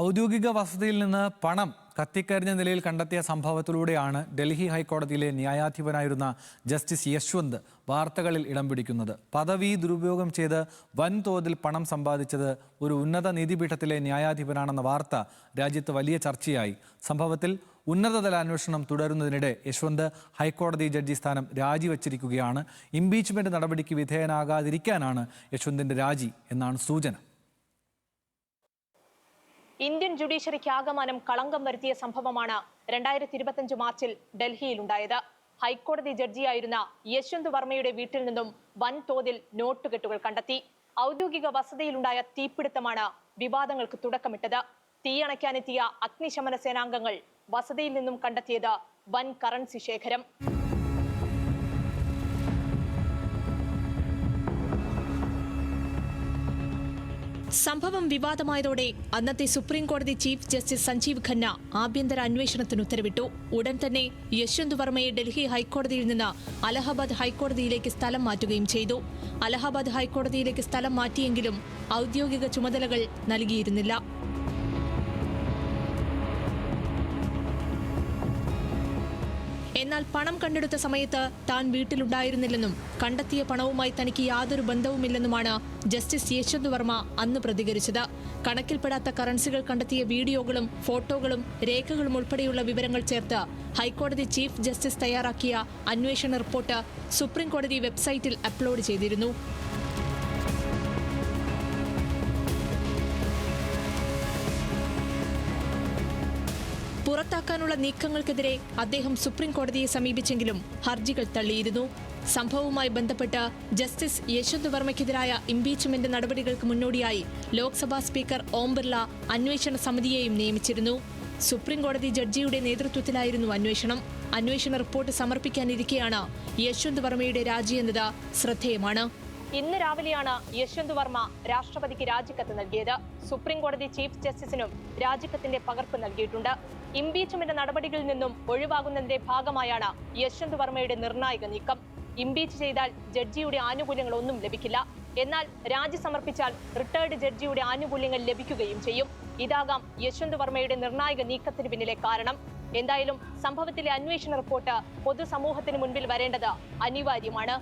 ഔദ്യോഗിക വസതിയിൽ നിന്ന് പണം കത്തിക്കരിഞ്ഞ നിലയിൽ കണ്ടെത്തിയ സംഭവത്തിലൂടെയാണ് ഡൽഹി ഹൈക്കോടതിയിലെ ന്യായാധിപനായിരുന്ന ജസ്റ്റിസ് യശ്വന്ത് വാർത്തകളിൽ ഇടം പിടിക്കുന്നത്. പദവി ദുരുപയോഗം ചെയ്ത് വൻതോതിൽ പണം സമ്പാദിച്ചത് ഒരു ഉന്നത നീതിപീഠത്തിലെ ന്യായാധിപനാണെന്ന വാർത്ത രാജ്യത്ത് വലിയ ചർച്ചയായി. സംഭവത്തിൽ ഉന്നതതല അന്വേഷണം തുടരുന്നതിനിടെ യശ്വന്ത് ഹൈക്കോടതി ജഡ്ജി സ്ഥാനം രാജിവെച്ചിരിക്കുകയാണ്. ഇംപീച്ച്മെന്റ് നടപടിക്ക് വിധേയനാകാതിരിക്കാനാണ് യശ്വന്തിന്റെ രാജി എന്നാണ് സൂചന. ഇന്ത്യൻ ജുഡീഷ്യറിക്ക് ആകമാനം കളങ്കം വരുത്തിയ സംഭവമാണ് 2025 മാർച്ചിൽ ഡൽഹിയിലുണ്ടായത്. ഹൈക്കോടതി ജഡ്ജിയായിരുന്ന യശ്വന്ത് വർമ്മയുടെ വീട്ടിൽ നിന്നും വൻതോതിൽ നോട്ടുകെട്ടുകൾ കണ്ടെത്തി. ഔദ്യോഗിക വസതിയിലുണ്ടായ തീപിടുത്തമാണ് വിവാദങ്ങൾക്ക് തുടക്കമിട്ടത്. തീയണയ്ക്കാനെത്തിയ അഗ്നിശമന സേനാംഗങ്ങൾ വസതിയിൽ നിന്നും കണ്ടെത്തിയത് വൻ കറൻസി ശേഖരം. സംഭവം വിവാദമായതോടെ അന്നത്തെ സുപ്രീം കോടതി ചീഫ് ജസ്റ്റിസ് സഞ്ജീവ് ഖന്ന ആഭ്യന്തര അന്വേഷണത്തിന് ഉത്തരവിട്ടു. ഉടൻ തന്നെ യശ്വന്ത് വർമ്മയെ ഡൽഹി ഹൈക്കോടതിയിൽ നിന്ന് അലഹബാദ് ഹൈക്കോടതിയിലേക്ക് സ്ഥലം മാറ്റുകയും ചെയ്തു. അലഹബാദ് ഹൈക്കോടതിയിലേക്ക് സ്ഥലം മാറ്റിയെങ്കിലും ഔദ്യോഗിക ചുമതലകൾ നൽകിയിരുന്നില്ല. എന്നാൽ പണം കണ്ടെടുത്ത സമയത്ത് താൻ വീട്ടിലുണ്ടായിരുന്നില്ലെന്നും കണ്ടെത്തിയ പണവുമായി തനിക്ക് യാതൊരു ബന്ധവുമില്ലെന്നുമാണ് ജസ്റ്റിസ് യശ്വന്ത് വർമ്മ അന്ന് പ്രതികരിച്ചത്. കണക്കിൽപ്പെടാത്ത കറൻസികൾ കണ്ടെത്തിയ വീഡിയോകളും ഫോട്ടോകളും രേഖകളും ഉൾപ്പെടെയുള്ള വിവരങ്ങൾ ചേർത്ത് ഹൈക്കോടതി ചീഫ് ജസ്റ്റിസ് തയ്യാറാക്കിയ അന്വേഷണ റിപ്പോർട്ട് സുപ്രീം കോടതി വെബ്സൈറ്റിൽ അപ്ലോഡ് ചെയ്തിരുന്നു. പുറത്താക്കാനുള്ള നീക്കങ്ങൾക്കെതിരെ അദ്ദേഹം സുപ്രീം കോടതിയെ സമീപിച്ചെങ്കിലും ഹർജികൾ തള്ളിയിരുന്നു. സംഭവവുമായി ബന്ധപ്പെട്ട് ജസ്റ്റിസ് യശ്വന്ത് വർമ്മയ്ക്കെതിരായ ഇംപീച്ച്മെന്റ് നടപടികൾക്ക് മുന്നോടിയായി ലോക്സഭാ സ്പീക്കർ ഓം ബിർള അന്വേഷണ സമിതിയെയും നിയമിച്ചിരുന്നു. സുപ്രീം കോടതി ജഡ്ജിയുടെ നേതൃത്വത്തിലായിരുന്നു അന്വേഷണം. അന്വേഷണ റിപ്പോർട്ട് സമർപ്പിക്കാനിരിക്കെയാണ് യശ്വന്ത് വർമ്മയുടെ രാജിയെന്നത് ശ്രദ്ധേയമാണ്. ഇന്ന് രാവിലെയാണ് യശ്വന്ത് വർമ്മ രാഷ്ട്രപതിക്ക് രാജിക്കത്ത് നൽകിയത്. സുപ്രീം കോടതി ചീഫ് ജസ്റ്റിസിനും രാജിക്കത്തിന്റെ പകർപ്പ് നൽകിയിട്ടുണ്ട്. ഇംപീച്ച്മെന്റ് നടപടികളിൽ നിന്നും ഒഴിവാകുന്നതിന്റെ ഭാഗമായാണ് യശ്വന്ത് വർമ്മയുടെ നിർണായക നീക്കം. ഇംപീച്ച് ചെയ്താൽ ജഡ്ജിയുടെ ആനുകൂല്യങ്ങളൊന്നും ലഭിക്കില്ല. എന്നാൽ രാജി സമർപ്പിച്ചാൽ റിട്ടയർഡ് ജഡ്ജിയുടെ ആനുകൂല്യങ്ങൾ ലഭിക്കുകയും ചെയ്യും. ഇതാകാം യശ്വന്ത് വർമ്മയുടെ നിർണായക നീക്കത്തിന് പിന്നിലെ കാരണം. എന്തായാലും സംഭവത്തിലെ അന്വേഷണ റിപ്പോർട്ട് പൊതുസമൂഹത്തിന് മുൻപിൽ വരേണ്ടത് അനിവാര്യമാണ്.